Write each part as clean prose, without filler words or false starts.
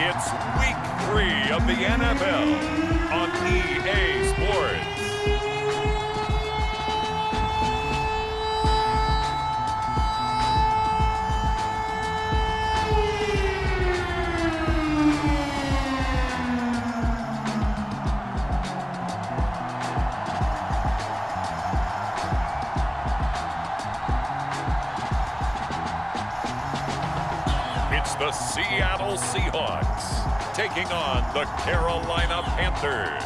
It's week 3 of the NFL on EA Sports. The Seattle Seahawks taking on the Carolina Panthers.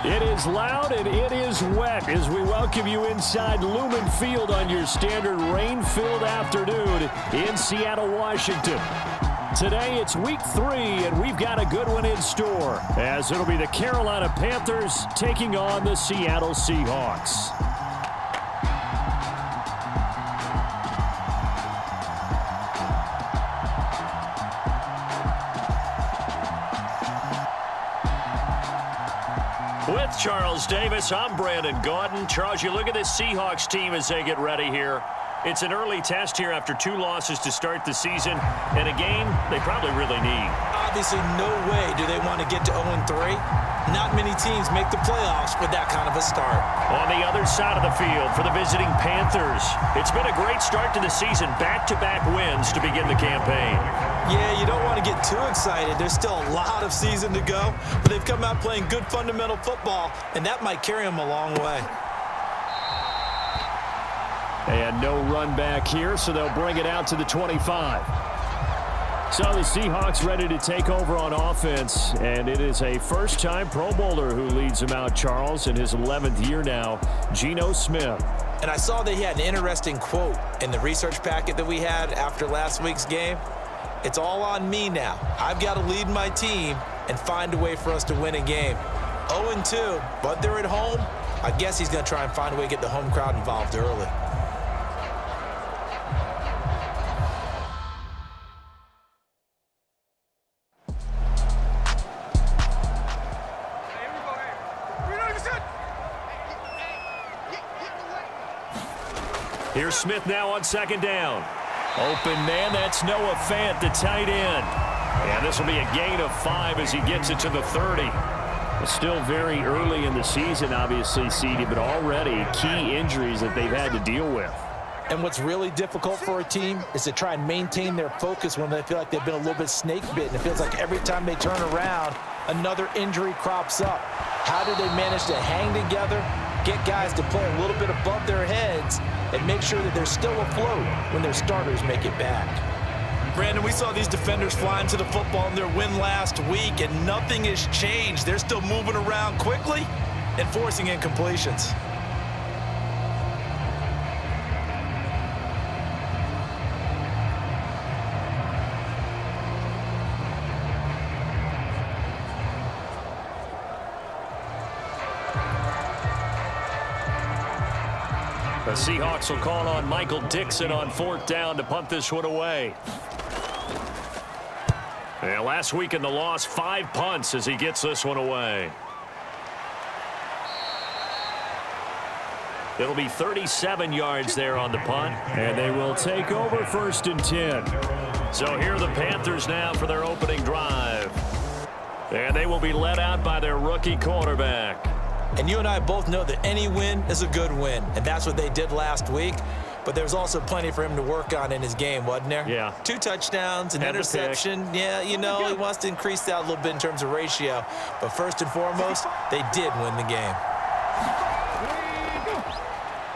It is loud and it is wet as we welcome you inside Lumen Field on your standard rain-filled afternoon in Seattle, Washington. Today it's week 3 and we've got a good one in store as it'll be the Carolina Panthers taking on the Seattle Seahawks. With Charles Davis, I'm Brandon Gaudin. Charles, you look at this Seahawks team as they get ready here. It's an early test here after 2 losses to start the season, and a game they probably really need. Obviously, no way do they want to get to 0-3. Not many teams make the playoffs with that kind of a start. On the other side of the field for the visiting Panthers, it's been a great start to the season. Back-to-back wins to begin the campaign. Yeah, you don't want to get too excited. There's still a lot of season to go, but they've come out playing good fundamental football, and that might carry them a long way. And no run back here, so they'll bring it out to the 25. So the Seahawks ready to take over on offense, and it is a first-time Pro Bowler who leads them out, Charles, in his 11th year now, Geno Smith. And I saw that he had an interesting quote in the research packet that we had after last week's game. It's all on me now. I've got to lead my team and find a way for us to win a game. 0-2, but they're at home. I guess he's going to try and find a way to get the home crowd involved early. Here's Smith now on second down. Open man, that's Noah Fant, the tight end. And this will be a gain of 5 as he gets it to the 30. It's still very early in the season, obviously, CD, but already key injuries that they've had to deal with. And what's really difficult for a team is to try and maintain their focus when they feel like they've been a little bit snake-bitten. It feels like every time they turn around, another injury crops up. How do they manage to hang together, get guys to play a little bit above their heads, and make sure that they're still afloat when their starters make it back? Brandon, we saw these defenders fly into the football in their win last week, and nothing has changed. They're still moving around quickly and forcing incompletions. The Seahawks will call on Michael Dixon on 4th down to punt this one away. And last week in the loss, 5 punts as he gets this one away. It'll be 37 yards there on the punt, and they will take over 1st and 10. So here are the Panthers now for their opening drive. And they will be led out by their rookie quarterback. And you and I both know that any win is a good win, and that's what they did last week. But there's also plenty for him to work on in his game, wasn't there? Yeah. 2 touchdowns, an interception. Yeah, you know, he wants to increase that a little bit in terms of ratio. But first and foremost, they did win the game.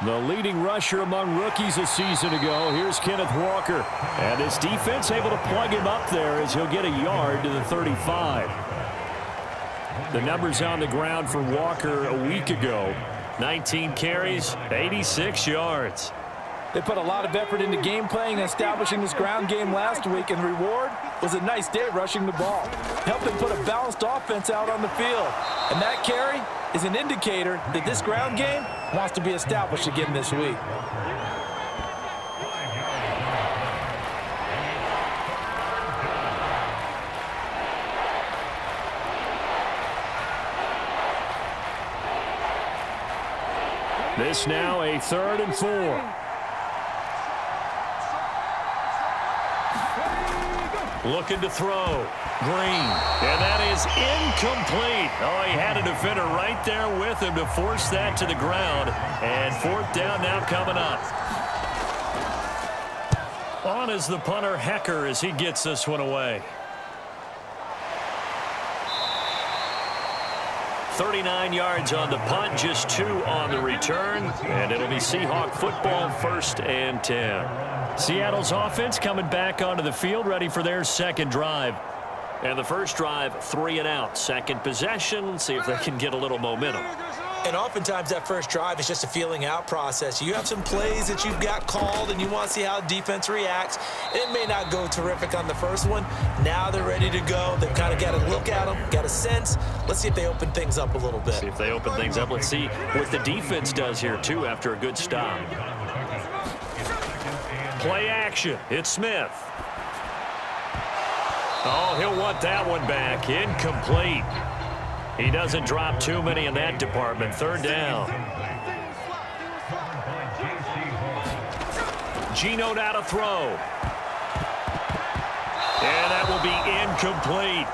The leading rusher among rookies a season ago. Here's Kenneth Walker. And his defense able to plug him up there as he'll get a yard to the 35. The numbers on the ground for Walker a week ago. 19 carries, 86 yards. They put a lot of effort into game playing and establishing this ground game last week, and the reward was a nice day rushing the ball. Helped them put a balanced offense out on the field. And that carry is an indicator that this ground game wants to be established again this week. This now a 3rd and 4. Looking to throw. Green. And that is incomplete. Oh, he had a defender right there with him to force that to the ground. And 4th down now coming up. On is the punter, Hecker, as he gets this one away. 39 yards on the punt, just 2 on the return. And it'll be Seahawk football, 1st and 10. Seattle's offense coming back onto the field, ready for their second drive. And the first drive, 3 and out. Second possession, see if they can get a little momentum. And oftentimes that first drive is just a feeling out process. You have some plays that you've got called and you want to see how defense reacts. It may not go terrific on the first one. Now they're ready to go. They've kind of got to look at them, got a sense. Let's see if they open things up a little bit. See if they open things up. Let's see what the defense does here, too, after a good stop. Play action. It's Smith. Oh, he'll want that one back. Incomplete. He doesn't drop too many in that department. 3rd down. Geno now to throw. And that will be incomplete.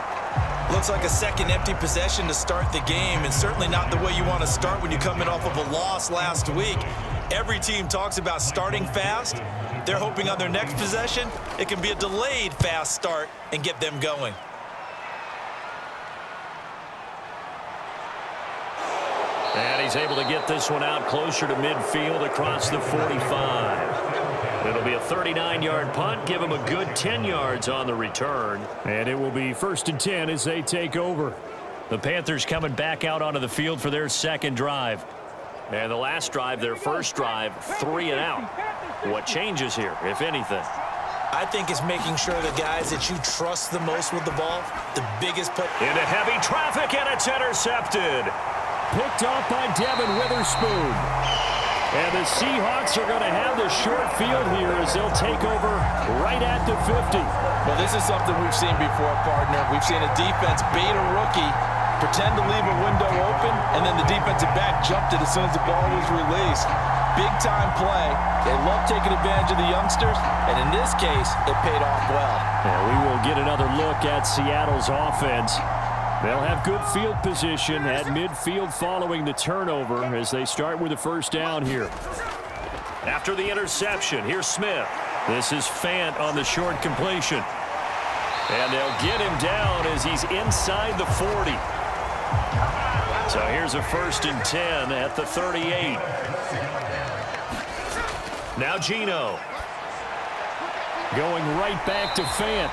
Looks like a second empty possession to start the game, and certainly not the way you want to start when you're coming off of a loss last week. Every team talks about starting fast. They're hoping on their next possession, it can be a delayed fast start and get them going. And he's able to get this one out closer to midfield across the 45. It'll be a 39-yard punt. Give him a good 10 yards on the return. And it will be 1st and 10 as they take over. The Panthers coming back out onto the field for their second drive. And the last drive, their first drive, 3 and out. What changes here, if anything? I think it's making sure the guys that you trust the most with the ball, the biggest play. Into heavy traffic, and it's intercepted. Picked off by Devin Witherspoon. And the Seahawks are going to have the short field here as they'll take over right at the 50. Well, this is something we've seen before, partner. We've seen a defense bait a rookie, pretend to leave a window open, and then the defensive back jumped it as soon as the ball was released. Big-time play. They love taking advantage of the youngsters, and in this case, it paid off well. And we will get another look at Seattle's offense. They'll have good field position at midfield following the turnover as they start with the first down here. After the interception, here's Smith. This is Fant on the short completion. And they'll get him down as he's inside the 40. So here's a 1st and 10 at the 38. Now Geno. Going right back to Fant.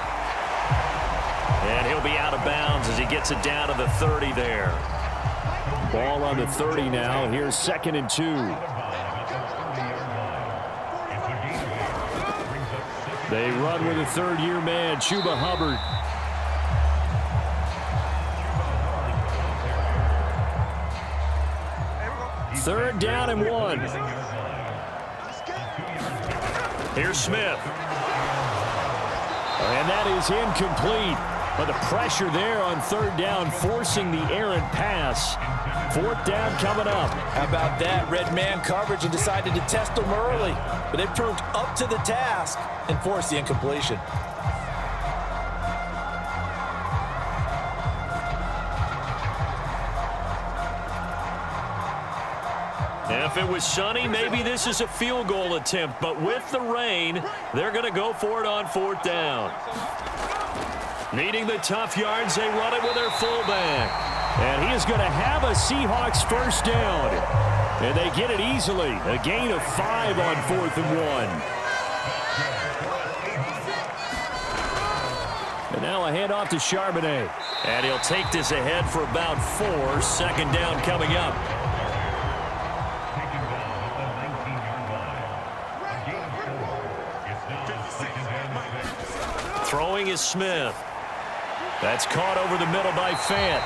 And he'll be out of bounds as he gets it down to the 30 there. Ball on the 30 now. Here's 2nd and 2. They run with a 3rd-year man, Chuba Hubbard. Third down and 1. Here's Smith. And that is incomplete. But the pressure there on 3rd down, forcing the errant pass. 4th down coming up. How about that? Red man coverage and decided to test them early. But they proved up to the task and forced the incompletion. If it was sunny, maybe this is a field goal attempt. But with the rain, they're going to go for it on 4th down. Needing the tough yards, they run it with their fullback. And he is going to have a Seahawks first down. And they get it easily. A gain of 5 on 4th and 1. And now a handoff to Charbonnet. And he'll take this ahead for about 4. 2nd down coming up. Throwing is Smith. That's caught over the middle by Fant.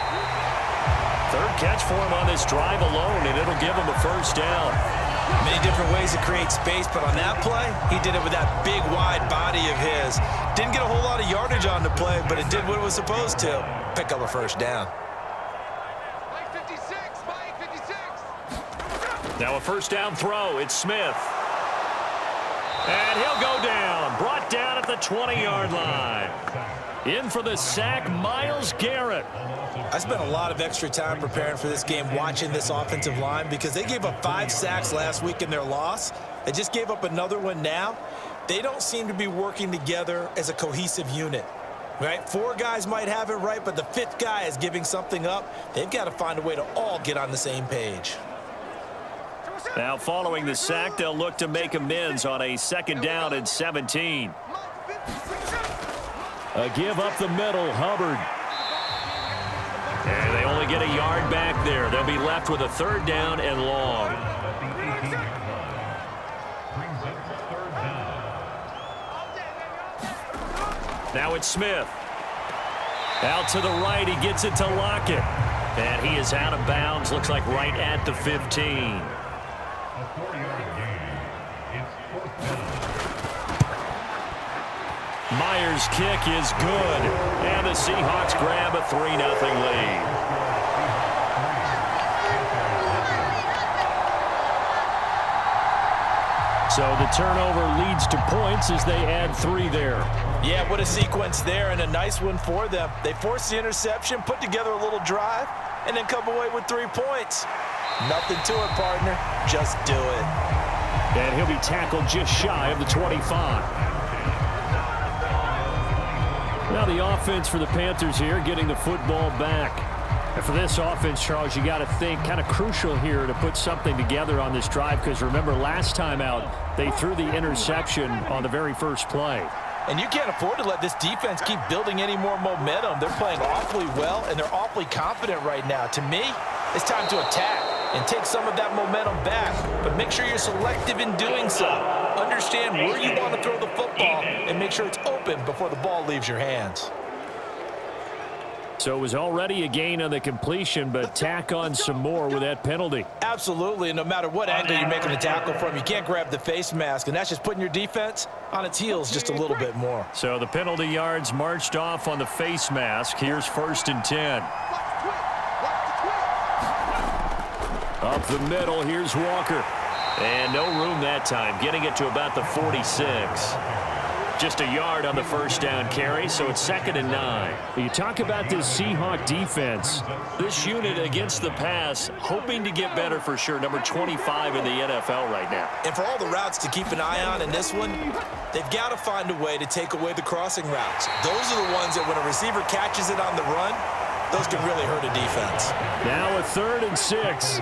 3rd catch for him on this drive alone, and it'll give him a first down. Many different ways to create space, but on that play, he did it with that big, wide body of his. Didn't get a whole lot of yardage on the play, but it did what it was supposed to. Pick up a first down. Now a first down throw. It's Smith. And he'll go down. Brought down at the 20-yard line. In for the sack, Myles Garrett. I spent a lot of extra time preparing for this game watching this offensive line because they gave up 5 sacks last week in their loss. They just gave up another one now. They don't seem to be working together as a cohesive unit. Right? 4 guys might have it right, but the 5th guy is giving something up. They've got to find a way to all get on the same page. Now following the sack, they'll look to make amends on a 2nd down and 17. A give up the middle, Hubbard. And they only get a yard back there. They'll be left with a 3rd down and long. Now it's Smith. Out to the right, he gets it to Lockett. And he is out of bounds, looks like right at the 15. Myers' kick is good, and the Seahawks grab a 3-0 lead. So the turnover leads to points as they add 3 there. Yeah, what a sequence there, and a nice one for them. They forced the interception, put together a little drive, and then come away with 3 points. Nothing to it, partner. Just do it. And he'll be tackled just shy of the 25. Now the offense for the Panthers here, getting the football back. And for this offense, Charles, you got to think kind of crucial here to put something together on this drive, because remember last time out, they threw the interception on the very first play. And you can't afford to let this defense keep building any more momentum. They're playing awfully well, and they're awfully confident right now. To me, it's time to attack and take some of that momentum back, but make sure you're selective in doing so. Understand where you want to throw the football and make sure it's open before the ball leaves your hands. So it was already a gain on the completion, but tack on some more with that penalty. Absolutely, and no matter what angle you're making the tackle from, you can't grab the face mask, and that's just putting your defense on its heels just a little bit more. So the penalty yards marched off on the face mask. Here's 1st and 10. Up the middle, here's Walker. And no room that time, getting it to about the 46. Just a yard on the 1st down carry, so it's 2nd and 9. You talk about this Seahawk defense. This unit against the pass, hoping to get better for sure. Number 25 in the NFL right now. And for all the routes to keep an eye on in this one, they've got to find a way to take away the crossing routes. Those are the ones that when a receiver catches it on the run, those can really hurt a defense. Now a 3rd and 6.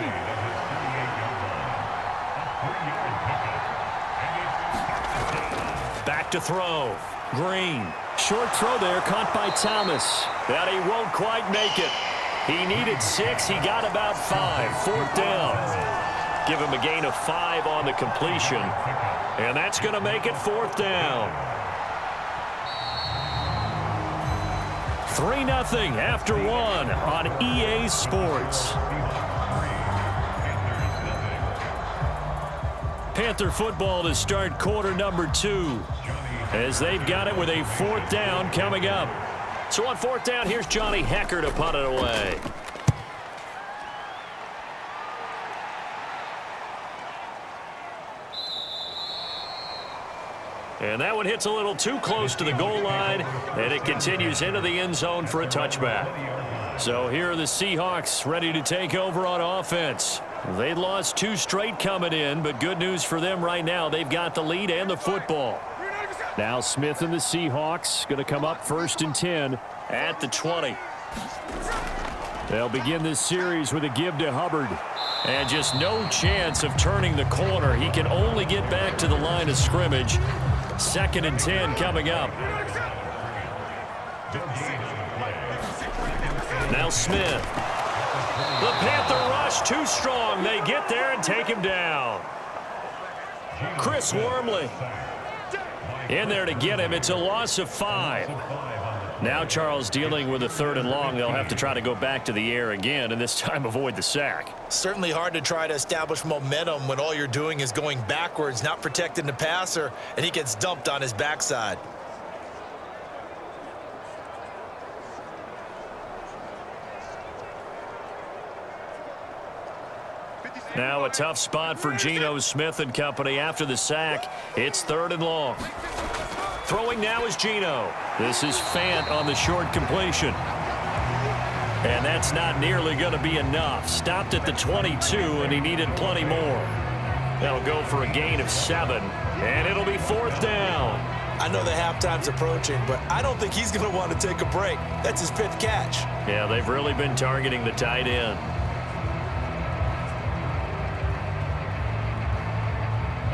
Back to throw. Green. Short throw there, caught by Thomas. But he won't quite make it. He needed 6. He got about 5. 4th down. Give him a gain of 5 on the completion. And that's going to make it 4th down. 3-0 after 1 on EA Sports. Panther football to start quarter number 2 as they've got it with a 4th down coming up. So on 4th down, here's Johnny Hecker to punt it away. And that one hits a little too close to the goal line, and it continues into the end zone for a touchback. So here are the Seahawks ready to take over on offense. They lost 2 straight coming in, but good news for them right now. They've got the lead and the football. Now Smith and the Seahawks going to come up 1st and 10 at the 20. They'll begin this series with a give to Hubbard. And just no chance of turning the corner. He can only get back to the line of scrimmage. 2nd and 10 coming up. Now Smith. The Panther rush too strong. They get there and take him down. Chris Wormley in there to get him. It's a loss of 5. Now Charles dealing with a 3rd and long. They'll have to try to go back to the air again and this time avoid the sack. Certainly hard to try to establish momentum when all you're doing is going backwards, not protecting the passer, and he gets dumped on his backside. Now a tough spot for Geno Smith and company after the sack. It's 3rd and long. Throwing now is Geno. This is Fant on the short completion. And that's not nearly going to be enough. Stopped at the 22, and he needed plenty more. That'll go for a gain of 7, and it'll be 4th down. I know the halftime's approaching, but I don't think he's going to want to take a break. That's his 5th catch. Yeah, they've really been targeting the tight end.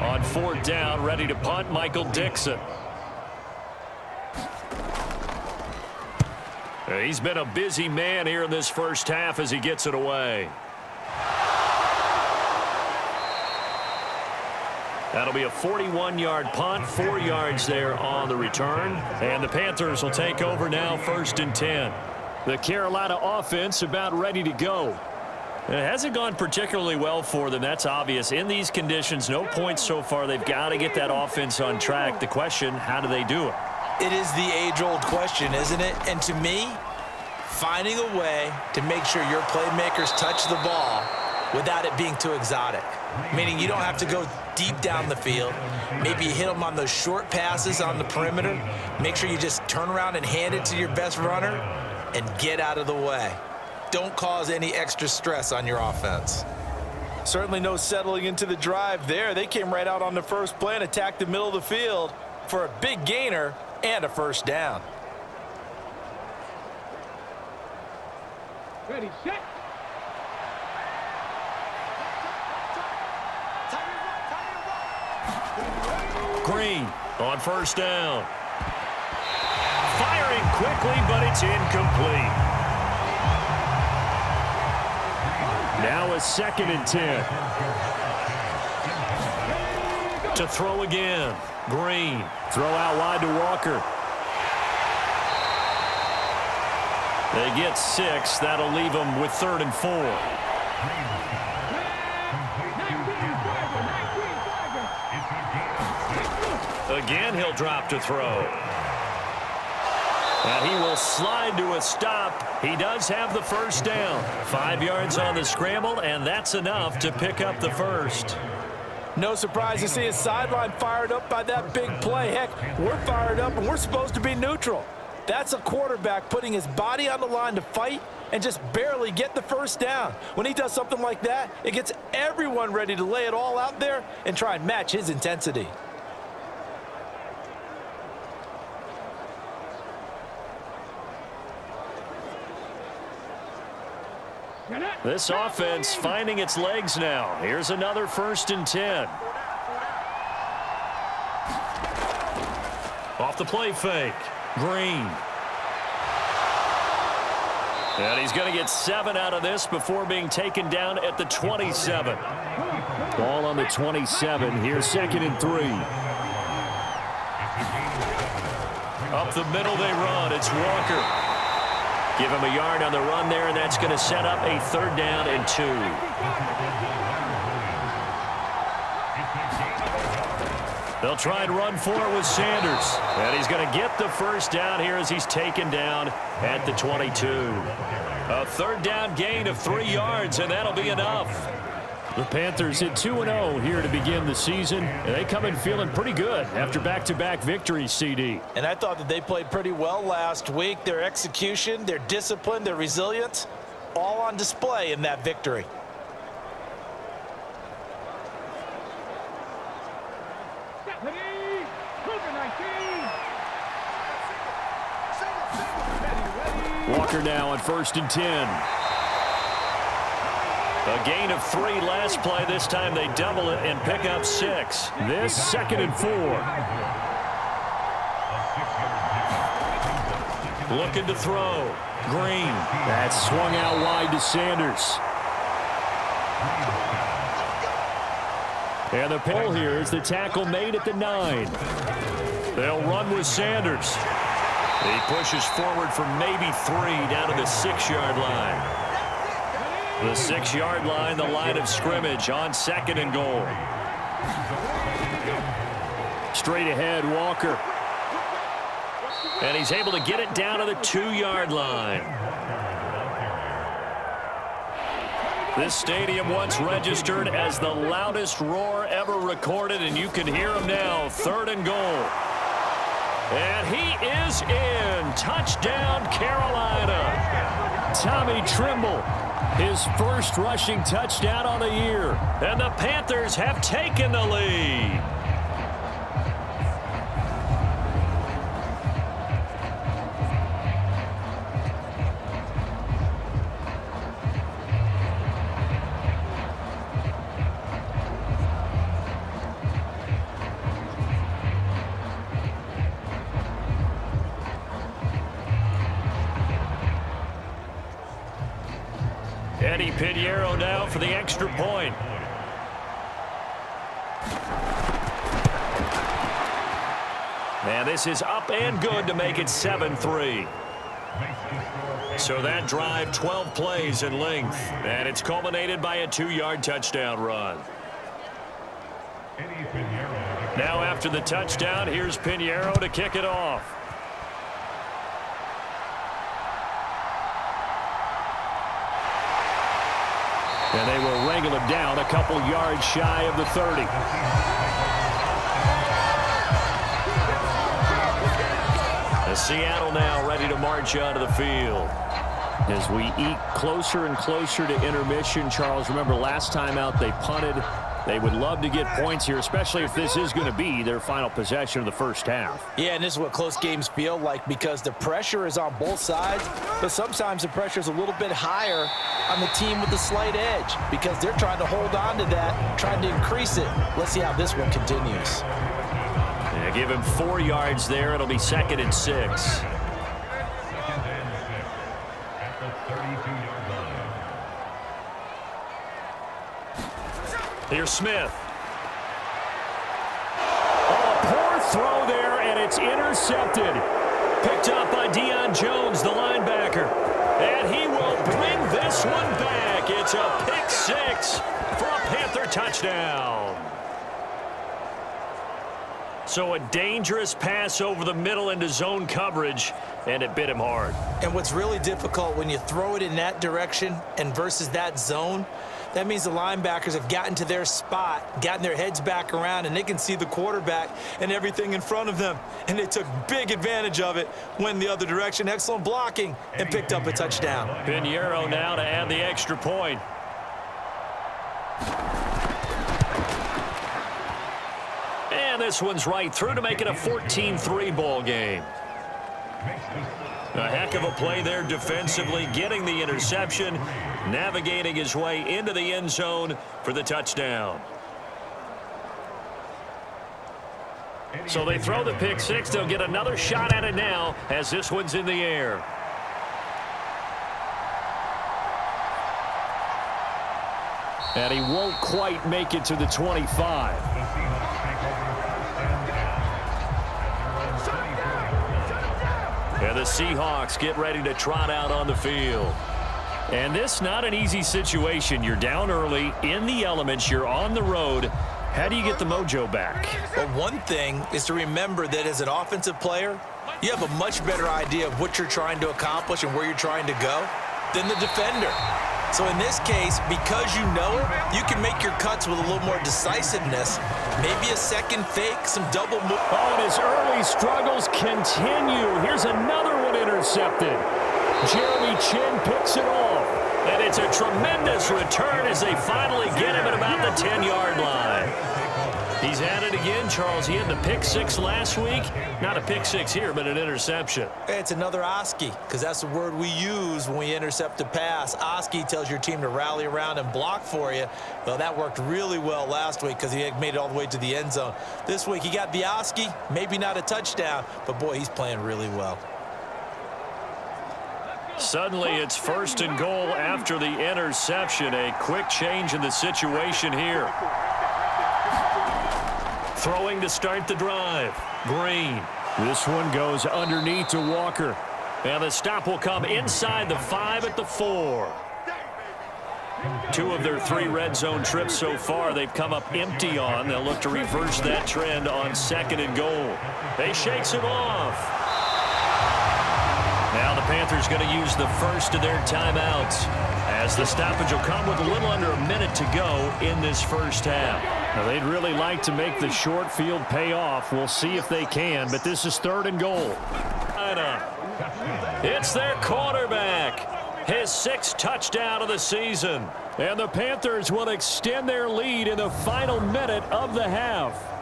On 4th down, ready to punt, Michael Dixon. He's been a busy man here in this first half as he gets it away. That'll be a 41-yard punt, 4 yards there on the return. And the Panthers will take over now, 1st and 10. The Carolina offense about ready to go. It hasn't gone particularly well for them, that's obvious. In these conditions, no points so far. They've got to get that offense on track. The question, how do they do it? It is the age-old question, isn't it? And to me, finding a way to make sure your playmakers touch the ball without it being too exotic. Meaning you don't have to go deep down the field. Maybe you hit them on those short passes on the perimeter. Make sure you just turn around and hand it to your best runner and get out of the way. Don't cause any extra stress on your offense. Certainly no settling into the drive there. They came right out on the first play and attacked the middle of the field for a big gainer and a 1st down. Ready, set. Green on 1st down. Firing quickly, but it's incomplete. Now a 2nd and 10. To throw again. Green. Throw out wide to Walker. They get 6. That'll leave them with 3rd and 4. Again, he'll drop to throw. And he will slide to a stop. He does have the 1st down. 5 yards on the scramble, and that's enough to pick up the 1st. No surprise to see his sideline fired up by that big play. Heck, we're fired up, and we're supposed to be neutral. That's a quarterback putting his body on the line to fight and just barely get the 1st down. When he does something like that, it gets everyone ready to lay it all out there and try and match his intensity. This offense finding its legs now. Here's another 1st and 10. Off the play fake. Green. And he's going to get 7 out of this before being taken down at the 27. Ball on the 27. Here's 2nd and 3. Up the middle they run. It's Walker. Give him a yard on the run there, and that's going to set up a 3rd down and 2. They'll try and run for it with Sanders. And he's going to get the 1st down here as he's taken down at the 22. A 3rd down gain of 3 yards, and that'll be enough. The Panthers hit 2-0 here to begin the season, and they come in feeling pretty good after back-to-back victories, CD. And I thought that they played pretty well last week. Their execution, their discipline, their resilience, all on display in that victory. Walker now on 1st and 10. A gain of 3 last play. This time they double it and pick up 6. This 2nd and 4. Looking to throw. Green. That's swung out wide to Sanders. And the pull here is the tackle made at the 9. They'll run with Sanders. He pushes forward for maybe 3 down to the 6-yard line. The 6-yard line, the line of scrimmage on 2nd and goal. Straight ahead, Walker. And he's able to get it down to the 2-yard line. This stadium once registered as the loudest roar ever recorded, and you can hear him now. 3rd and goal. And he is in. Touchdown, Carolina. Tommy Trimble, his first rushing touchdown on the year. And the Panthers have taken the lead. Eddie Pinheiro now for the extra point. And this is up and good to make it 7-3. So that drive, 12 plays in length. And it's culminated by a 2-yard touchdown run. Now after the touchdown, here's Pinheiro to kick it off. And they will wrangle him down a couple yards shy of the 30. And Seattle now ready to march onto the field. As we eke closer and closer to intermission, Charles, remember last time out they punted. They would love to get points here, especially if this is going to be their final possession of the first half. Yeah, and this is what close games feel like because the pressure is on both sides, but sometimes the pressure is a little bit higher on the team with the slight edge because they're trying to hold on to that, trying to increase it. Let's see how this one continues. Yeah, give him 4 yards there. It'll be 2nd and 6. Here's Smith. Oh, a poor throw there, and it's intercepted. Picked up by Deion Jones, the linebacker. And he will bring this one back. It's a pick 6 for a Panther touchdown. So a dangerous pass over the middle into zone coverage, and it bit him hard. And what's really difficult when you throw it in that direction and versus that zone, that means the linebackers have gotten to their spot, gotten their heads back around, and they can see the quarterback and everything in front of them. And they took big advantage of it, went the other direction, excellent blocking, and picked up a touchdown. Pinheiro now to add the extra point. And this one's right through to make it a 14-3 ball game. A heck of a play there defensively, getting the interception, navigating his way into the end zone for the touchdown. So they throw the pick 6. They'll get another shot at it now as this one's in the air. And he won't quite make it to the 25. And the Seahawks get ready to trot out on the field. And this not an easy situation. You're down early, in the elements, you're on the road. How do you get the mojo back? Well, one thing is to remember that as an offensive player, you have a much better idea of what you're trying to accomplish and where you're trying to go than the defender. So in this case, because you know it, you can make your cuts with a little more decisiveness. Maybe a second fake, some double move. Oh, and his early struggles continue. Here's another one intercepted. Jeremy Chin picks it off. And it's a tremendous return as they finally get him at about the 10-yard line. He's at it again, Charles. He had the pick 6 last week. Not a pick 6 here, but an interception. It's another Oski, because that's the word we use when we intercept a pass. Oski tells your team to rally around and block for you. Well, that worked really well last week because he had made it all the way to the end zone. This week, he got the Oski, maybe not a touchdown, but, boy, he's playing really well. Suddenly, it's 1st and goal after the interception. A quick change in the situation here. Throwing to start the drive. Green. This one goes underneath to Walker. And the stop will come inside the 5 at the 4. 2 of their 3 red zone trips so far they've come up empty on. They'll look to reverse that trend on 2nd and goal. They shakes him off. Now the Panthers going to use the first of their timeouts, as the stoppage will come with a little under a minute to go in this first half. Now they'd really like to make the short field pay off. We'll see if they can, but this is 3rd and goal. It's their quarterback, his 6th touchdown of the season. And the Panthers will extend their lead in the final minute of the half.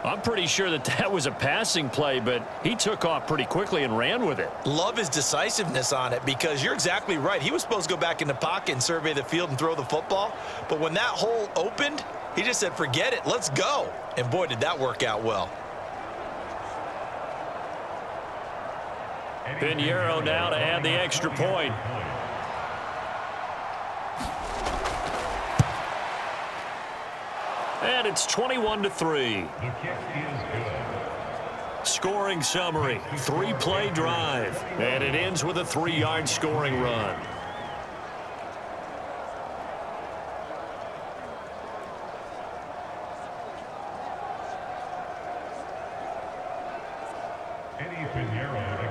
I'm pretty sure that was a passing play, but he took off pretty quickly and ran with it. Love his decisiveness on it, because you're exactly right. He was supposed to go back in the pocket and survey the field and throw the football. But when that hole opened, he just said, forget it, let's go. And boy, did that work out well. Pinheiro now to add the extra point. And it's 21-3. Scoring summary, 3-play drive. And it ends with a 3-yard scoring run.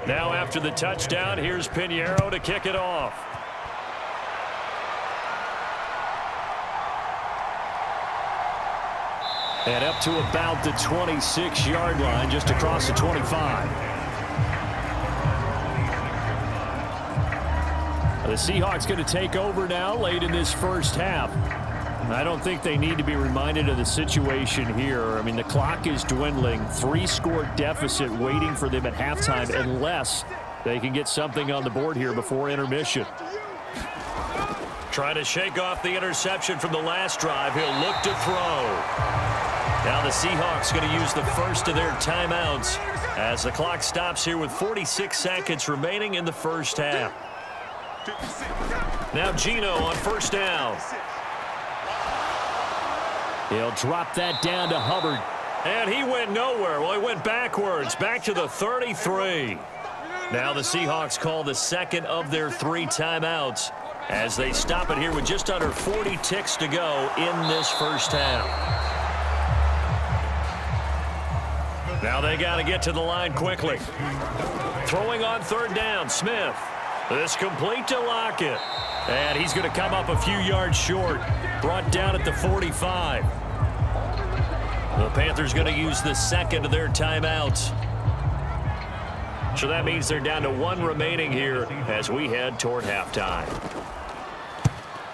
Now after the touchdown, here's Pinheiro to kick it off. And up to about the 26-yard line, just across the 25. The Seahawks going to take over now late in this first half. I don't think they need to be reminded of the situation here. I mean, the clock is dwindling. 3-score deficit waiting for them at halftime unless they can get something on the board here before intermission. Trying to shake off the interception from the last drive. He'll look to throw. Now the Seahawks going to use the first of their timeouts as the clock stops here with 46 seconds remaining in the first half. Now Geno on first down. He'll drop that down to Hubbard. And he went nowhere. Well, he went backwards, back to the 33. Now the Seahawks call the second of their 3 timeouts as they stop it here with just under 40 ticks to go in this first half. Now they got to get to the line quickly. Throwing on 3rd down, Smith. This complete to Lockett. And he's going to come up a few yards short. Brought down at the 45. The Panthers going to use the second of their timeouts. So that means they're down to 1 remaining here as we head toward halftime.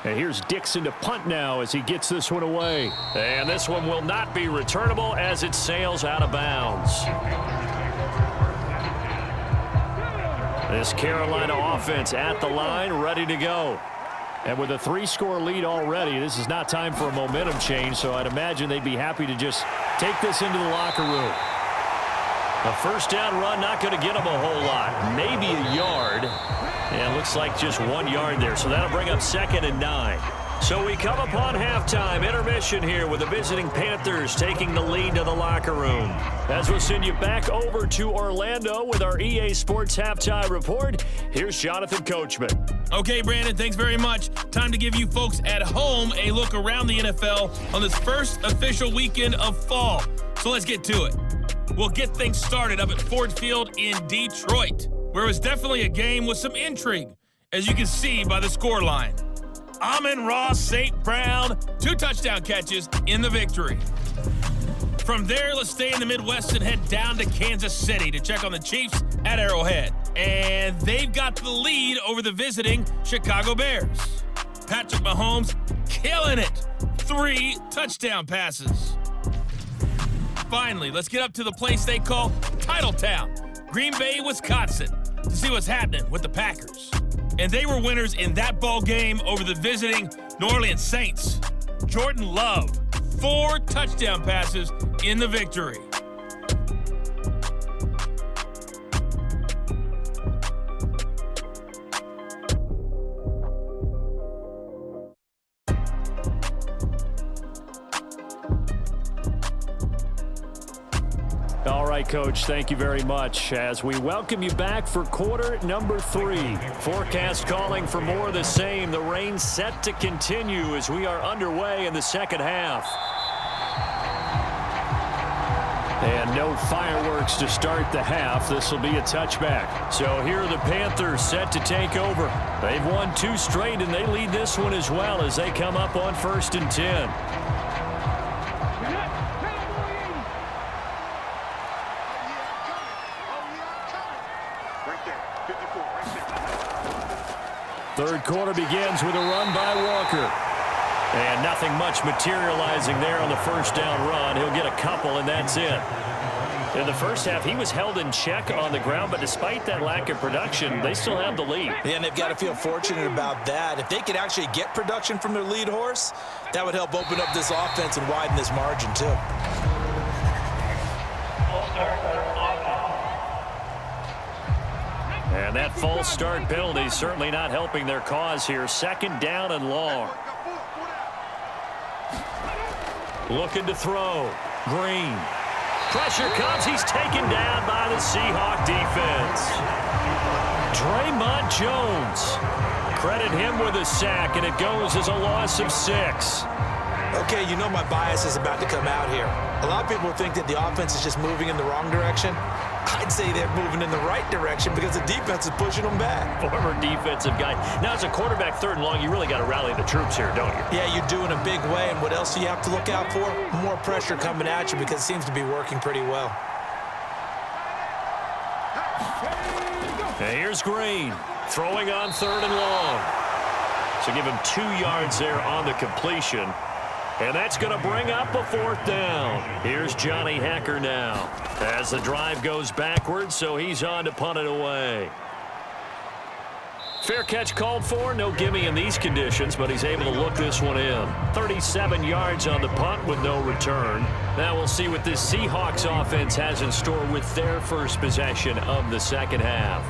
And here's Dixon to punt now as he gets this one away. And this one will not be returnable as it sails out of bounds. This Carolina offense at the line, ready to go. And with a 3-score lead already, this is not time for a momentum change, so I'd imagine they'd be happy to just take this into the locker room. A first down run not going to get them a whole lot. Maybe a yard. And looks like just 1 yard there. So that'll bring up 2nd and 9. So we come upon halftime intermission here with the visiting Panthers taking the lead to the locker room. As we'll send you back over to Orlando with our EA Sports Halftime Report, here's Jonathan Coachman. Okay, Brandon, thanks very much. Time to give you folks at home a look around the NFL on this first official weekend of fall. So let's get to it. We'll get things started up at Ford Field in Detroit, where it was definitely a game with some intrigue, as you can see by the scoreline. Amon-Ra St. Brown, 2 touchdown catches in the victory. From there, let's stay in the Midwest and head down to Kansas City to check on the Chiefs at Arrowhead. And they've got the lead over the visiting Chicago Bears. Patrick Mahomes killing it. 3 touchdown passes. Finally, let's get up to the place they call Titletown, Green Bay, Wisconsin, to see what's happening with the Packers. And they were winners in that ball game over the visiting New Orleans Saints. Jordan Love, 4 touchdown passes in the victory. All right, Coach, thank you very much as we welcome you back for quarter number 3. Forecast calling for more of the same. The rain set to continue as we are underway in the second half. And no fireworks to start the half. This will be a touchback. So here are the Panthers set to take over. They've won 2 straight, and they lead this one as well as they come up on 1st and 10. Third quarter begins with a run by Walker. And nothing much materializing there on the first down run. He'll get a couple, and that's it. In the first half, he was held in check on the ground, but despite that lack of production, they still have the lead. Yeah, and they've got to feel fortunate about that. If they could actually get production from their lead horse, that would help open up this offense and widen this margin, too. And that false start penalty certainly not helping their cause here. 2nd down and long. Looking to throw. Green. Pressure comes. He's taken down by the Seahawks defense. Draymond Jones. Credit him with a sack, and it goes as a loss of 6. Okay, you know my bias is about to come out here. A lot of people think that the offense is just moving in the wrong direction. I'd say they're moving in the right direction because the defense is pushing them back. Former defensive guy. Now, as a quarterback 3rd and long, you really got to rally the troops here, don't you? Yeah, you do in a big way. And what else do you have to look out for? More pressure coming at you because it seems to be working pretty well. And here's Green throwing on 3rd and long. So give him 2 yards there on the completion. And that's going to bring up a 4th down. Here's Johnny Hacker now as the drive goes backwards, so he's on to punt it away. Fair catch called for. No gimme in these conditions, but he's able to look this one in. 37 yards on the punt with no return. Now we'll see what this Seahawks offense has in store with their first possession of the 2nd half.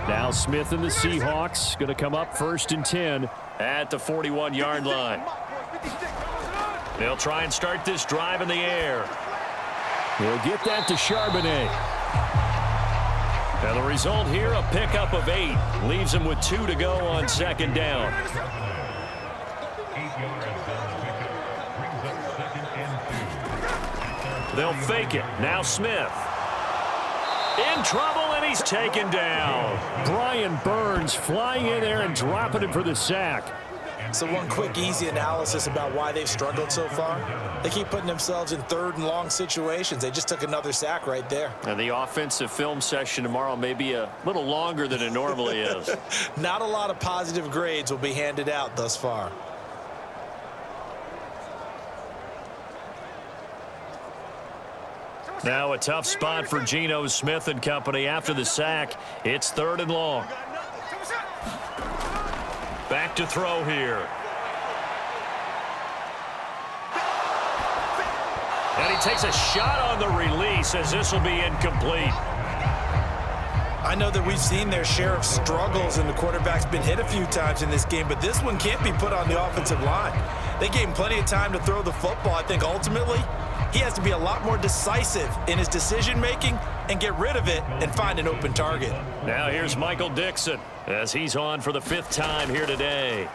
Now Smith and the Seahawks going to come up 1st and 10 at the 41-yard line. They'll try and start this drive in the air. They'll get that to Charbonnet. And the result here, a pickup of 8. Leaves them with 2 to go on 2nd down. They'll fake it. Now Smith. In trouble, and he's taken down. Brian Burns flying in there and dropping it for the sack. So one quick, easy analysis about why they've struggled so far. They keep putting themselves in 3rd and long situations. They just took another sack right there. And the offensive film session tomorrow may be a little longer than it normally is. Not a lot of positive grades will be handed out thus far. Now a tough spot for Geno Smith and company after the sack. It's 3rd and long. Back to throw here. And he takes a shot on the release as this will be incomplete. I know that we've seen their share of struggles and the quarterback's been hit a few times in this game, but this one can't be put on the offensive line. They gave him plenty of time to throw the football. I think ultimately he has to be a lot more decisive in his decision-making and get rid of it and find an open target. Now here's Michael Dixon as he's on for the 5th time here today.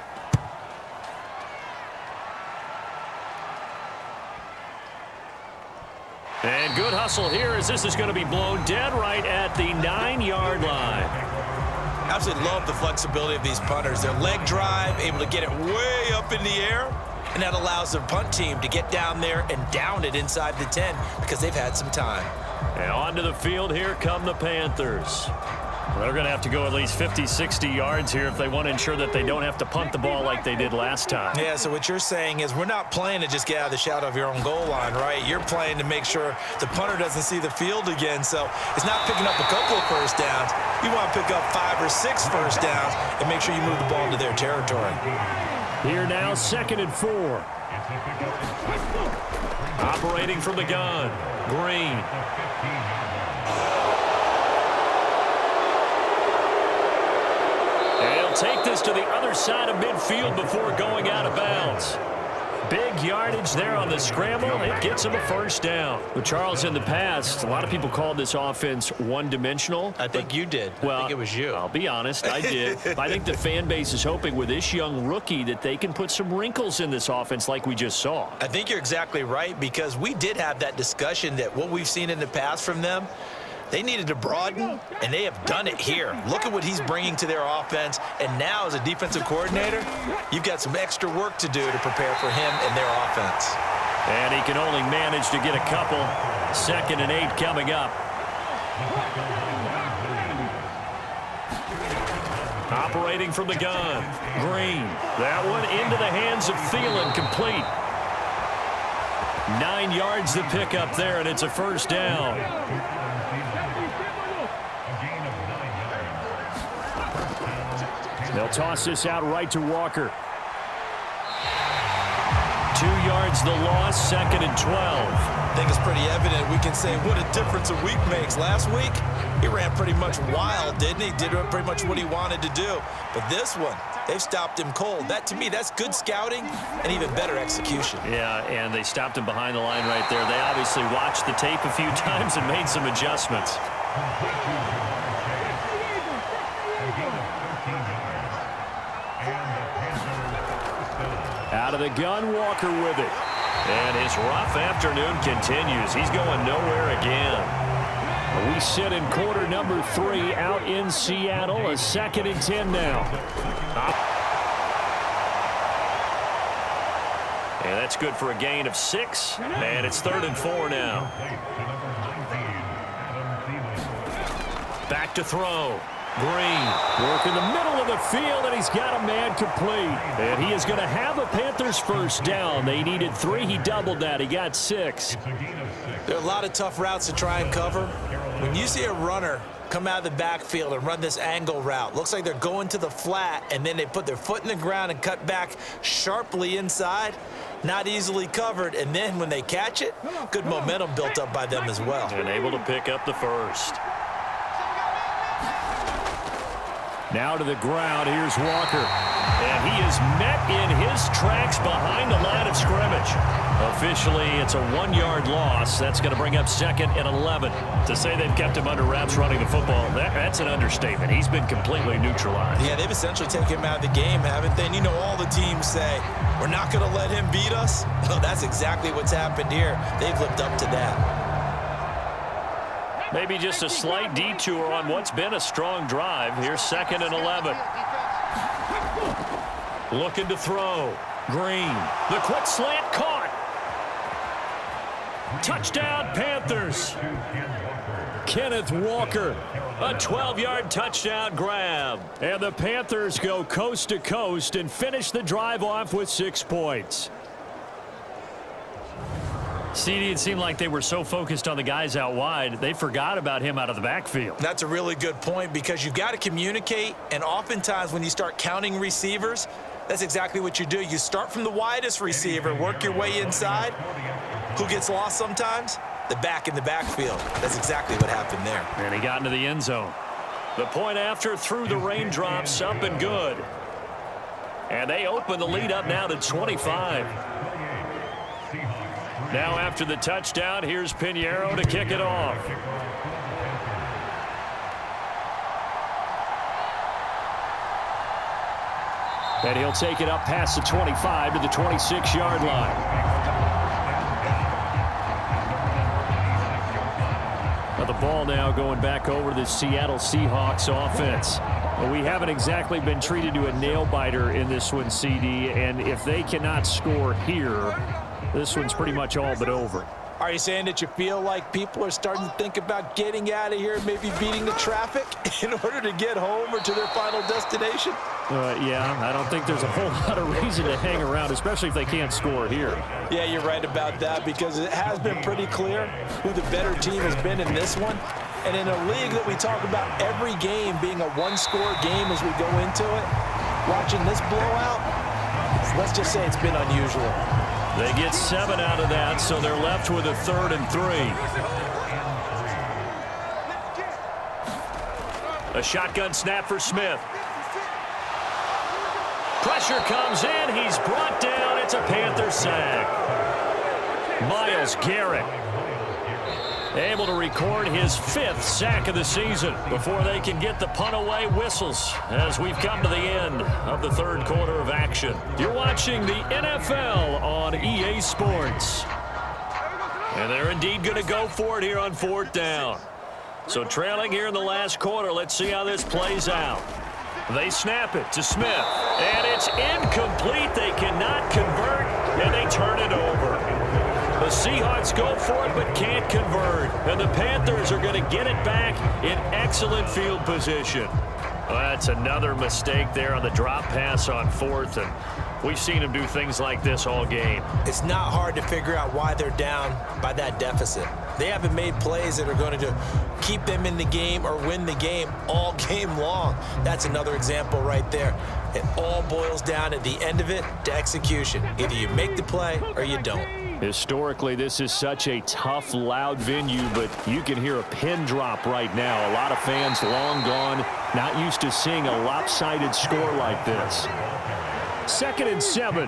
And good hustle here as this is going to be blown dead right at the 9-yard line. Absolutely love the flexibility of these punters. Their leg drive, able to get it way up in the air, and that allows their punt team to get down there and down it inside the 10 because they've had some time. And onto the field here come the Panthers. They're going to have to go at least 50, 60 yards here if they want to ensure that they don't have to punt the ball like they did last time. Yeah, so what you're saying is we're not playing to just get out of the shadow of your own goal line, right? You're playing to make sure the punter doesn't see the field again. So it's not picking up a couple of first downs. You want to pick up 5 or 6 first downs and make sure you move the ball into their territory. Here now, 2nd and 4. Operating from the gun, Green. And he'll take this to the other side of midfield before going out of bounds. Big yardage there on the scramble. It gets him a first down. Well, Charles, in the past, a lot of people called this offense one-dimensional. I think you did. Well, I think it was you. I'll be honest, I did. But I think the fan base is hoping with this young rookie that they can put some wrinkles in this offense like we just saw. I think you're exactly right, because we did have that discussion that what we've seen in the past from them, they needed to broaden, and they have done it here. Look at what he's bringing to their offense, and now as a defensive coordinator, you've got some extra work to do to prepare for him and their offense. And he can only manage to get a couple. 2nd and 8 coming up. Operating from the gun. Green. That one into the hands of Thielen, complete. 9 yards to pick up there, and it's a first down. They'll toss this out right to Walker. 2 yards the loss, 2nd and 12. I think it's pretty evident. We can say what a difference a week makes. Last week, he ran pretty much wild, didn't he? Did pretty much what he wanted to do. But this one, they've stopped him cold. That, to me, that's good scouting and even better execution. Yeah, and they stopped him behind the line right there. They obviously watched the tape a few times and made some adjustments. Out of the gun, Walker with it. And his rough afternoon continues. He's going nowhere again. We sit in quarter number 3 out in Seattle. A 2nd and 10 now. And that's good for a gain of 6. And it's 3rd and 4 now. Back to throw. Green, work in the middle of the field, and he's got a man complete. And he is going to have a Panthers first down. They needed 3. He doubled that. He got 6. There are a lot of tough routes to try and cover. When you see a runner come out of the backfield and run this angle route, looks like they're going to the flat, and then they put their foot in the ground and cut back sharply inside. Not easily covered, and then when they catch it, good momentum built up by them as well. And able to pick up the first. Now to the ground, here's Walker. And he is met in his tracks behind the line of scrimmage. Officially, it's a 1-yard loss. That's going to bring up 2nd and 11. To say they've kept him under wraps running the football, that's an understatement. He's been completely neutralized. Yeah, they've essentially taken him out of the game, haven't they? And you know, all the teams say, we're not going to let him beat us. Well, that's exactly what's happened here. They've lived up to that. Maybe just a slight detour on what's been a strong drive. Here's 2nd and 11. Looking to throw. Green. The quick slant caught. Touchdown, Panthers. Kenneth Walker. A 12-yard touchdown grab. And the Panthers go coast to coast and finish the drive off with 6 points. CD, it seemed like they were so focused on the guys out wide, they forgot about him out of the backfield. That's a really good point, because you've got to communicate, and oftentimes when you start counting receivers, that's exactly what you do. You start from the widest receiver, work your way inside. Who gets lost sometimes? The back in the backfield. That's exactly what happened there. And he got into the end zone. The point after through the raindrops, up and good. And they open the lead up now to 25. Now after the touchdown, here's Pinheiro to kick it off. And he'll take it up past the 25 to the 26-yard line. Now the ball now going back over to the Seattle Seahawks offense. Well, we haven't exactly been treated to a nail-biter in this one, CD, and if they cannot score here, this one's pretty much all but over. Are you saying that you feel like people are starting to think about getting out of here, maybe beating the traffic in order to get home or to their final destination? Yeah, I don't think there's a whole lot of reason to hang around, especially if they can't score here. Yeah, you're right about that, because it has been pretty clear who the better team has been in this one. And in a league that we talk about every game being a one-score game as we go into it, watching this blowout, let's just say it's been unusual. They get 7 out of that, so they're left with a 3rd and 3. A shotgun snap for Smith. Pressure comes in. He's brought down it's a Panther sack. Myles Garrett able to record his 5th sack of the season before they can get the punt away whistles as we've come to the end of the third quarter of action. You're watching the NFL on EA Sports. And they're indeed going to go for it here on 4th down. So trailing here in the last quarter, let's see how this plays out. They snap it to Smith, and it's incomplete. They cannot convert, and they turn it over. The Seahawks go for it but can't convert, and the Panthers are going to get it back in excellent field position. Well, that's another mistake there on the drop pass on 4th, and we've seen them do things like this all game. It's not hard to figure out why they're down by that deficit. They haven't made plays that are going to keep them in the game or win the game all game long. That's another example right there. It all boils down at the end of it to execution. Either you make the play or you don't. Historically, this is such a tough, loud venue, but you can hear a pin drop right now. A lot of fans long gone, not used to seeing a lopsided score like this. 2nd and 7.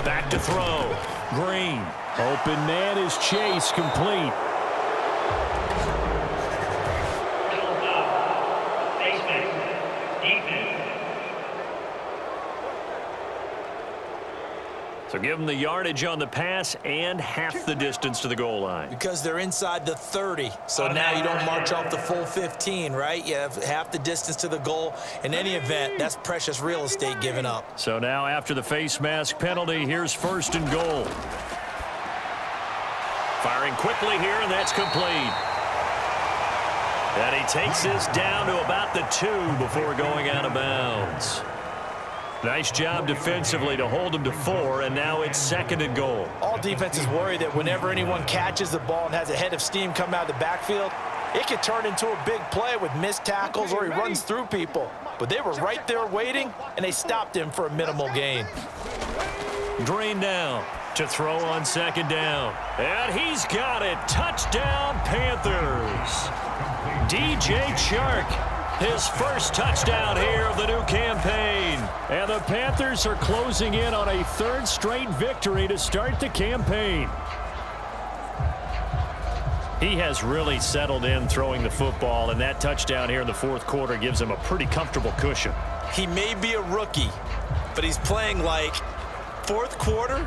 Back to throw. Green. Open man is Chase, complete. So give them the yardage on the pass and half the distance to the goal line. Because they're inside the 30, so now you don't march off the full 15, right? You have half the distance to the goal. In any event, that's precious real estate given up. So now after the face mask penalty, here's 1st and goal. Firing quickly here, and that's complete. And he takes this down to about the 2 before going out of bounds. Nice job defensively to hold him to 4, and now it's 2nd and goal. All defenses worry that whenever anyone catches the ball and has a head of steam come out of the backfield, it can turn into a big play with missed tackles or he runs through people. But they were right there waiting, and they stopped him for a minimal gain. Green down to throw on 2nd down. And he's got it. Touchdown, Panthers. DJ Chark. His first touchdown here of the new campaign. And the Panthers are closing in on a 3rd straight victory to start the campaign. He has really settled in throwing the football, and that touchdown here in the 4th quarter gives him a pretty comfortable cushion. He may be a rookie, but he's playing like 4th quarter,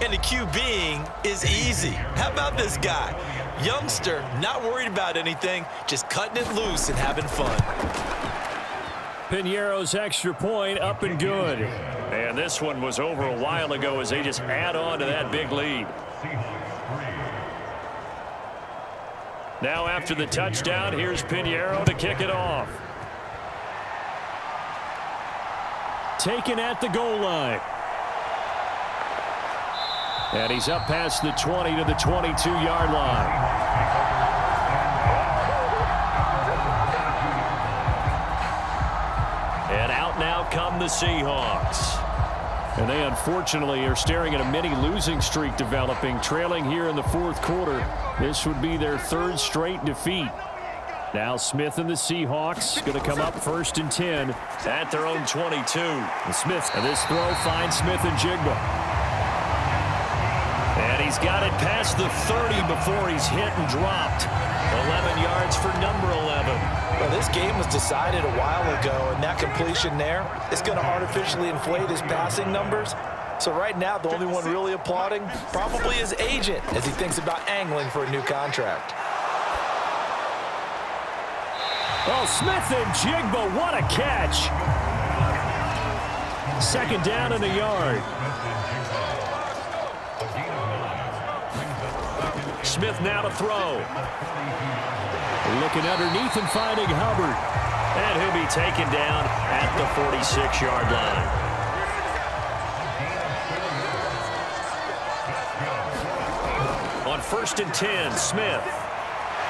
and the QBing is easy. How about this guy? Youngster, not worried about anything, just cutting it loose and having fun. Piñeiro's extra point up and good. And this one was over a while ago as they just add on to that big lead. Now after the touchdown, here's Piñeiro to kick it off. Taken at the goal line. And he's up past the 20 to the 22-yard line. And out now come the Seahawks. And they unfortunately are staring at a mini losing streak developing, trailing here in the 4th quarter. This would be their 3rd straight defeat. Now Smith and the Seahawks going to come up 1st and 10 at their own 22. And Smith, and this throw finds Smith and Jigba. And he's got it past the 30 before he's hit and dropped. 11 yards for number 11. Well, this game was decided a while ago, and that completion there is going to artificially inflate his passing numbers. So right now, the only one really applauding probably his agent as he thinks about angling for a new contract. Oh, Smith and Jigba, what a catch. 2nd down in the yard. Smith now to throw. Looking underneath and finding Hubbard. And he'll be taken down at the 46-yard line. On 1st and 10, Smith.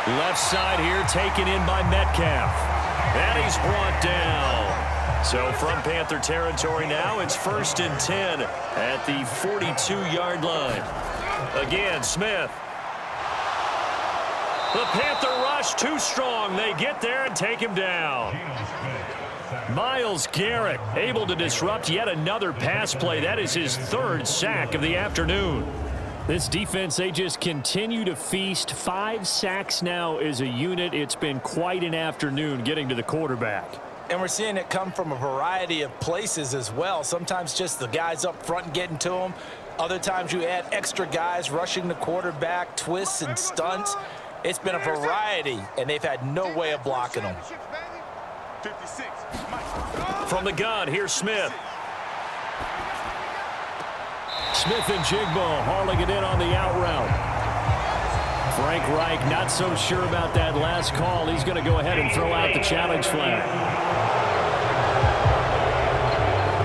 Left side here taken in by Metcalf. And he's brought down. So from Panther territory now, it's 1st and 10 at the 42-yard line. Again, Smith. The Panther rush too strong. They get there and take him down. Myles Garrett able to disrupt yet another pass play. That is his third sack of the afternoon. This defense, they just continue to feast. 5 sacks now as a unit. It's been quite an afternoon getting to the quarterback. And we're seeing it come from a variety of places as well. Sometimes just the guys up front and getting to them. Other times you add extra guys rushing the quarterback, twists and stunts. It's been a variety, and they've had no way of blocking them. From the gun, here's Smith. Smith and Jigbo hauling it in on the out route. Frank Reich not so sure about that last call. He's going to go ahead and throw out the challenge flag.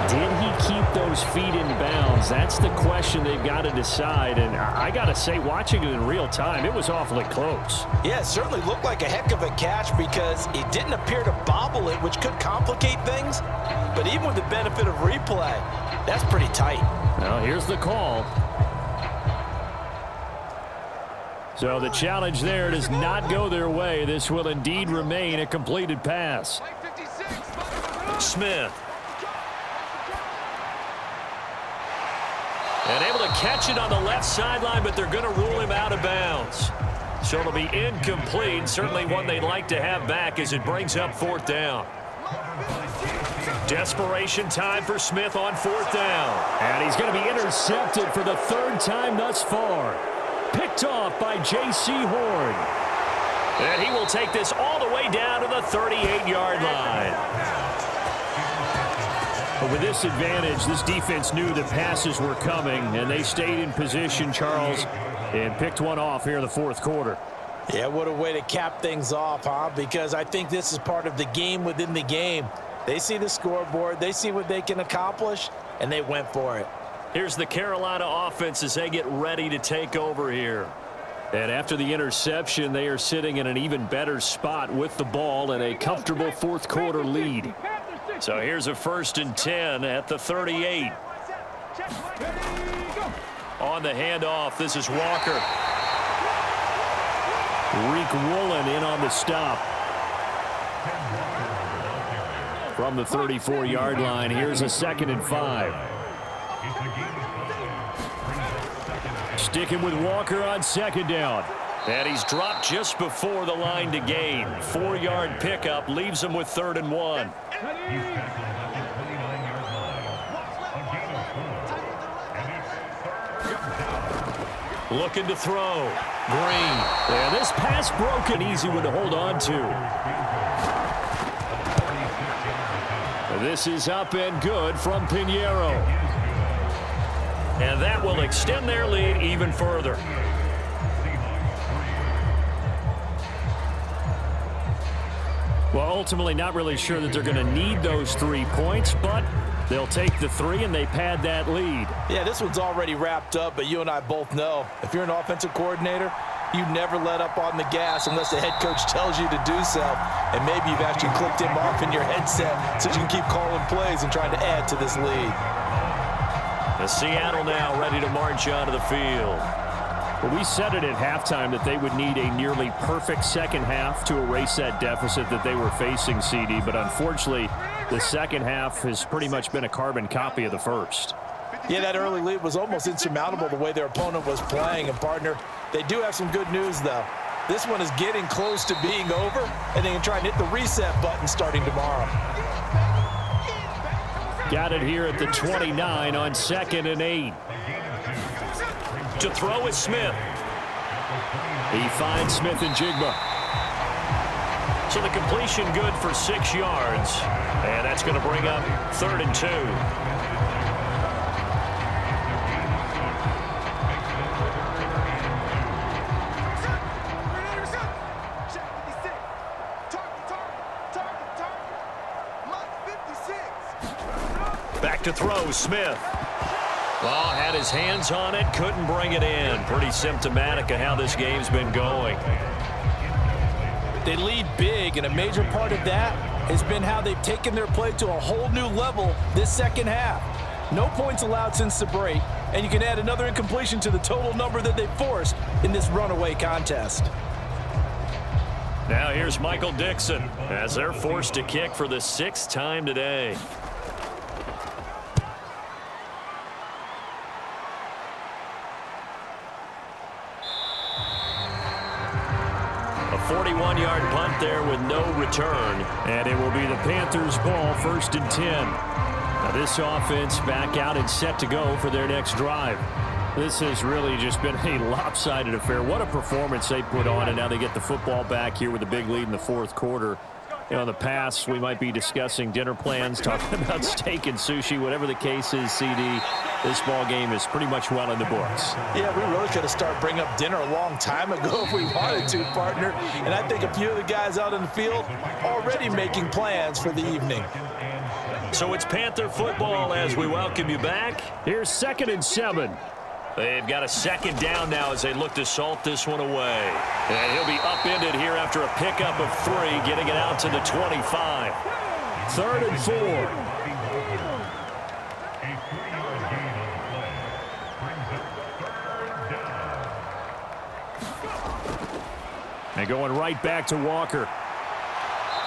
Did he keep those feet in bounds? That's the question they've got to decide. And I got to say, watching it in real time, it was awfully close. Yeah, it certainly looked like a heck of a catch because he didn't appear to bobble it, which could complicate things. But even with the benefit of replay, that's pretty tight. Now, here's the call. So the challenge there does not go their way. This will indeed remain a completed pass. Smith. And able to catch it on the left sideline, but they're going to rule him out of bounds. So it'll be incomplete. Certainly one they'd like to have back as it brings up 4th down. Desperation time for Smith on 4th down. And he's going to be intercepted for the 3rd time thus far. Picked off by J.C. Horn. And he will take this all the way down to the 38-yard line. But with this advantage, this defense knew that passes were coming, and they stayed in position, Charles, and picked one off here in the 4th quarter. Yeah, what a way to cap things off, huh? Because I think this is part of the game within the game. They see the scoreboard, they see what they can accomplish, and they went for it. Here's the Carolina offense as they get ready to take over here. And after the interception, they are sitting in an even better spot with the ball and a comfortable 4th quarter lead. So here's a 1st and 10 at the 38. On the handoff, this is Walker. Reek Woolen in on the stop. From the 34-yard line, here's a 2nd and 5. Sticking with Walker on 2nd down. And he's dropped just before the line to gain. 4-yard pickup leaves him with 3rd and 1. Looking to throw. Green. And this pass broken. Easy one to hold on to. This is up and good from Pinheiro. And that will extend their lead even further. Well, ultimately not really sure that they're going to need those 3 points, but they'll take the 3 and they pad that lead. Yeah, this one's already wrapped up, but you and I both know if you're an offensive coordinator, you never let up on the gas unless the head coach tells you to do so. And maybe you've actually clicked him off in your headset so you can keep calling plays and trying to add to this lead. The Seattle now ready to march onto the field. Well, we said it at halftime that they would need a nearly perfect second half to erase that deficit that they were facing, CD. But unfortunately, the second half has pretty much been a carbon copy of the first. Yeah, that early lead was almost insurmountable the way their opponent was playing. And, partner, they do have some good news, though. This one is getting close to being over, and they can try and hit the reset button starting tomorrow. Got it here at the 29 on 2nd and 8. To throw is Smith. He finds Smith and Jigba. So the completion good for 6 yards. And that's going to bring up 3rd and 2. Back to throw, Smith. Well, had his hands on it, couldn't bring it in. Pretty symptomatic of how this game's been going. They lead big, and a major part of that has been how they've taken their play to a whole new level this second half. No points allowed since the break, and you can add another incompletion to the total number that they forced in this runaway contest. Now here's Michael Dixon as they're forced to kick for the 6th time today. A 41-yard punt there with no return. And it will be the Panthers' ball, 1st and 10. Now this offense back out and set to go for their next drive. This has really just been a lopsided affair. What a performance they put on, and now they get the football back here with a big lead in the 4th quarter. You know, in the past, we might be discussing dinner plans, talking about steak and sushi, whatever the case is, CD. This ball game is pretty much well in the books. Yeah, we really could have started bringing up dinner a long time ago if we wanted to, partner. And I think a few of the guys out in the field already making plans for the evening. So it's Panther football as we welcome you back. Here's 2nd and 7. They've got a 2nd down now as they look to salt this one away. And he'll be upended here after a pickup of 3, getting it out to the 25. 3rd and 4. And going right back to Walker.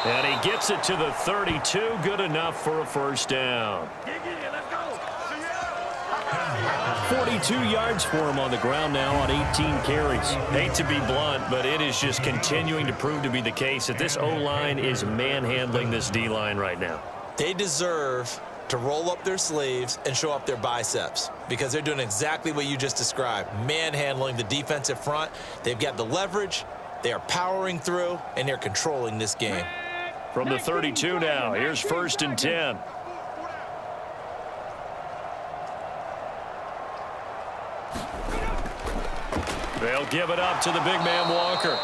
And he gets it to the 32. Good enough for a 1st down. 42 yards for him on the ground now on 18 carries. Hate to be blunt, but it is just continuing to prove to be the case that this O-line is manhandling this D-line right now. They deserve to roll up their sleeves and show up their biceps because they're doing exactly what you just described, manhandling the defensive front. They've got the leverage, they are powering through, and they're controlling this game. From the 32 now, here's 1st and 10. They'll give it up to the big man Walker.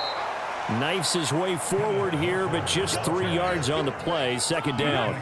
Knifes his way forward here, but just 3 yards on the play. 2nd down.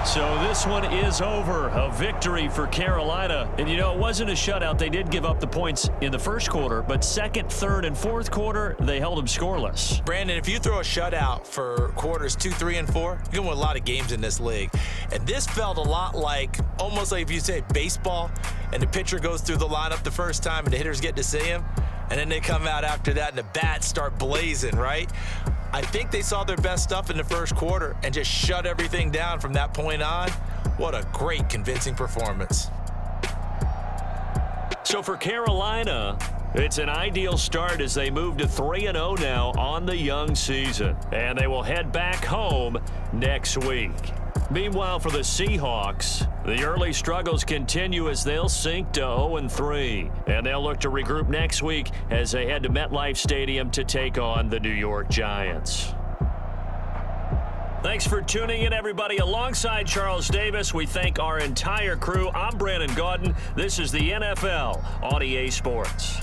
So this one is over. A victory for Carolina. And, you know, it wasn't a shutout. They did give up the points in the 1st quarter, but 2nd, 3rd, and 4th quarter, they held them scoreless. Brandon, if you throw a shutout for quarters 2, 3, and 4, you're going to win a lot of games in this league. And this felt a lot like, almost like if you say baseball, and the pitcher goes through the lineup the first time and the hitters get to see him, and then they come out after that and the bats start blazing, right? I think they saw their best stuff in the 1st quarter and just shut everything down from that point on. What a great, convincing performance. So for Carolina, it's an ideal start as they move to 3-0 now on the young season. And they will head back home next week. Meanwhile, for the Seahawks, the early struggles continue as they'll sink to 0-3. And they'll look to regroup next week as they head to MetLife Stadium to take on the New York Giants. Thanks for tuning in, everybody. Alongside Charles Davis, we thank our entire crew. I'm Brandon Gaudin. This is the NFL on EA Sports.